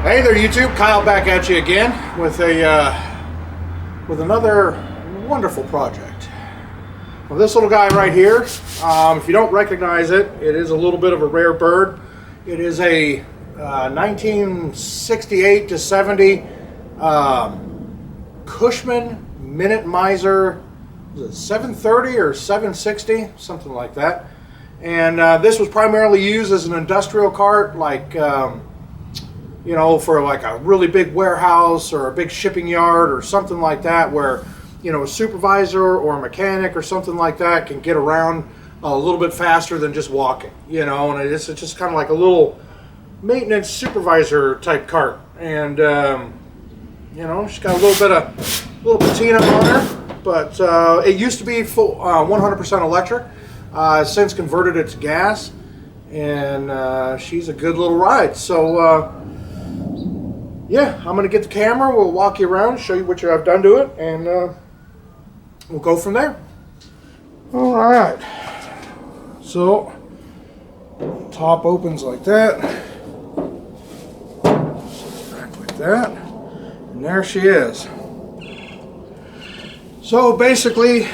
Hey there, YouTube. Kyle back at you again with another wonderful project. Well, this little guy right here, if you don't recognize it, it is a little bit of a rare bird. It is a 1968 to 70 Cushman Minute Miser. Was it 730 or 760, something like that. And this was primarily used as an industrial cart, like you know, for like a really big warehouse or a big shipping yard or something like that, where, you know, a supervisor or a mechanic or something like that can get around a little bit faster than just walking, you know. And it's just kind of like a little maintenance supervisor type cart. And you know, she's got a little patina on her, but it used to be full 100% electric. Since converted it to gas, and she's a good little ride. So yeah, I'm gonna get the camera, we'll walk you around, show you what I've done to it, and we'll go from there. All right, so top opens like that, back like that, and there she is. So basically,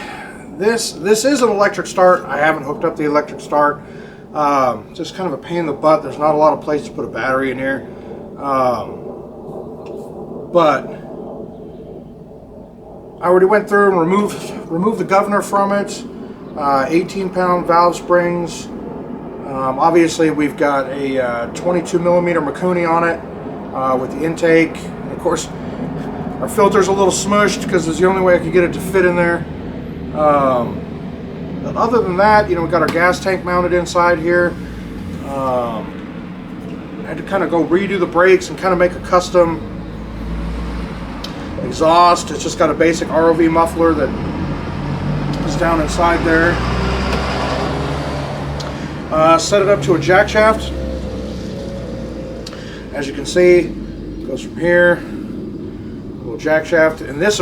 this is an electric start. I haven't hooked up the electric start. Just kind of a pain in the butt. There's not a lot of place to put a battery in here. But I already went through and removed the governor from it. 18-pound valve springs. Obviously, we've got a 22 millimeter Mikuni on it with the intake. And of course, our filter's a little smushed because it's the only way I could get it to fit in there. But other than that, you know, we got our gas tank mounted inside here. I had to kind of go redo the brakes and kind of make a custom exhaust. It's just got a basic ROV muffler that is down inside there. Set it up to a jack shaft. As you can see, it goes from here, a little jack shaft, and this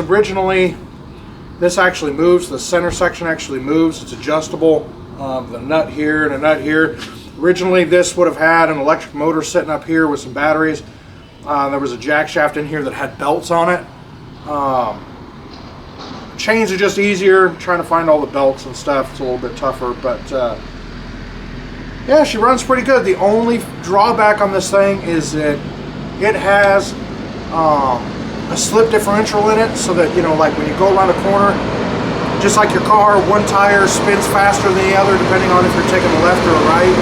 actually moves. The center section actually moves. It's adjustable. The nut here and a nut here. Originally, this would have had an electric motor sitting up here with some batteries. There was a jack shaft in here that had belts on it. Chains are just easier. Trying to find all the belts and stuff, it's a little bit tougher, but yeah, she runs pretty good. The only drawback on this thing is that it has a slip differential in it, so that, you know, like when you go around a corner, just like your car, one tire spins faster than the other depending on if you're taking a left or a right.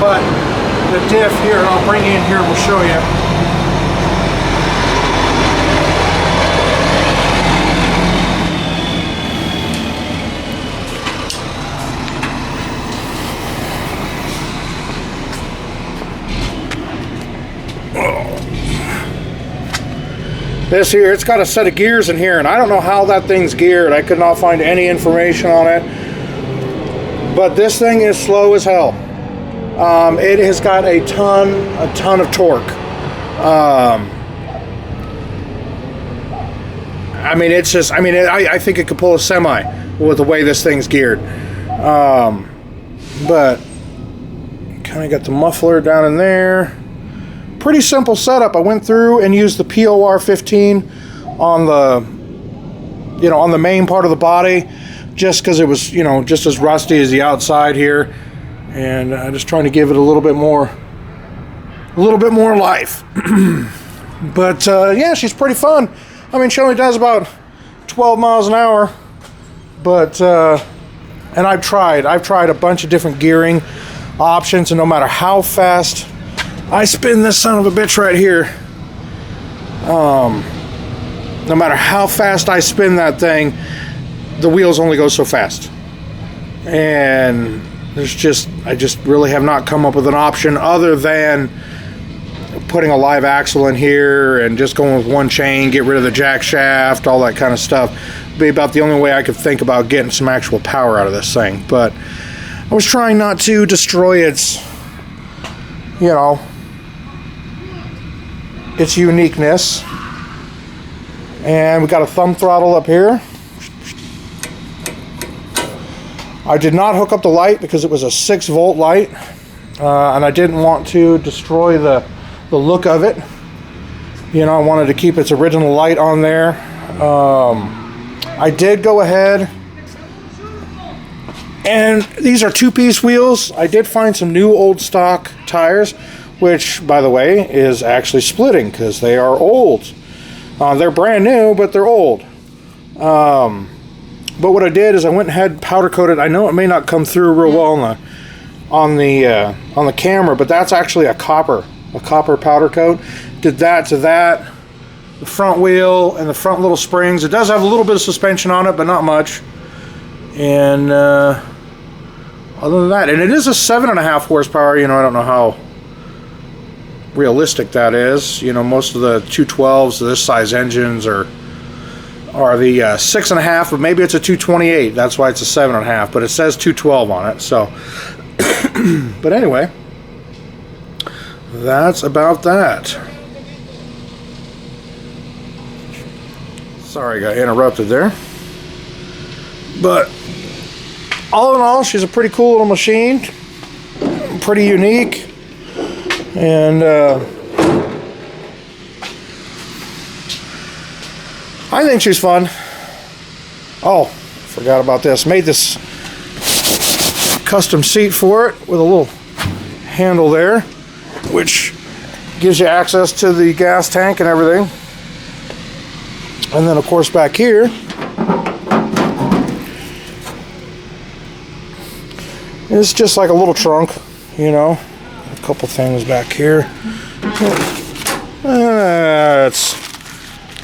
But the diff here, I'll bring you in here and we'll show you. This here, it's got a set of gears in here, and I don't know how that thing's geared. I could not find any information on it. But this thing is slow as hell. It has got a ton of torque. I mean, it's just, I mean, I think it could pull a semi with the way this thing's geared. But kind of got the muffler down in there. Pretty simple setup. I went through and used the POR 15 on the, you know, on the main part of the body, just because it was, you know, just as rusty as the outside here, and just trying to give it a little bit more life. But yeah, she's pretty fun. I mean, she only does about 12 miles an hour, but and I've tried a bunch of different gearing options, and no matter how fast I spin this son of a bitch right here, no matter how fast I spin that thing, the wheels only go so fast. And I just really have not come up with an option other than putting a live axle in here and just going with one chain, get rid of the jack shaft, all that kind of stuff. Be about the only way I could think about getting some actual power out of this thing. But I was trying not to destroy its, you know, its uniqueness. And we got a thumb throttle up here. I did not hook up the light because it was a 6-volt light. and I didn't want to destroy the look of it. You know, I wanted to keep its original light on there. I did go ahead, and these are two-piece wheels. I did find some new old stock tires, which, by the way, is actually splitting because they are old. They're brand new, but they're old. But what I did is I went and had powder coated. I know it may not come through real well on the camera, but that's actually a copper powder coat. Did that to that, the front wheel and the front little springs. It does have a little bit of suspension on it, but not much. And other than that, and it is a 7.5 horsepower. You know, I don't know how realistic that is. You know, most of the 212s, this size engines are the 6.5, but maybe it's a 228. That's why it's a 7.5, but it says 212 on it. So, but anyway, that's about that. Sorry, I got interrupted there. But all in all, she's a pretty cool little machine, pretty unique, and I think she's fun. Oh, forgot about this. Made this custom seat for it with a little handle there, which gives you access to the gas tank and everything. And then, of course, back here it's just like a little trunk, you know. A couple things back here. It's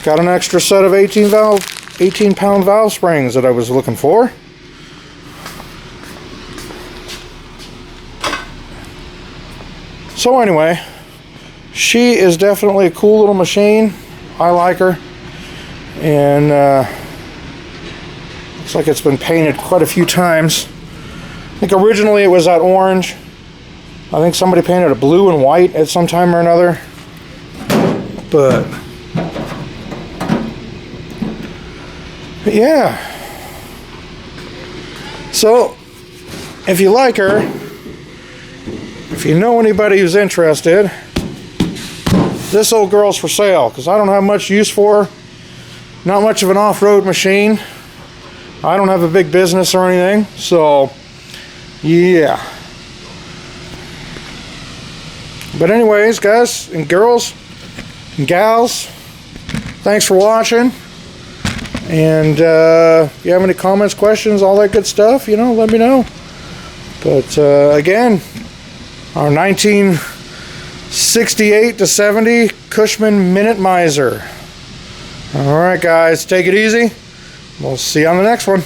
got an extra set of 18-pound valve springs that I was looking for. So anyway, she is definitely a cool little machine. I like her. And looks like it's been painted quite a few times. I think originally it was that orange. I think somebody painted a blue and white at some time or another. But yeah. So, if you like her, if you know anybody who's interested, this old girl's for sale, because I don't have much use for her. Not much of an off-road machine. I don't have a big business or anything, so yeah. But anyways, guys and girls and gals, thanks for watching. And if you have any comments, questions, all that good stuff, you know, let me know. But again, our 1968 to 70 Cushman Minute Miser. All right, guys, take it easy. We'll see you on the next one.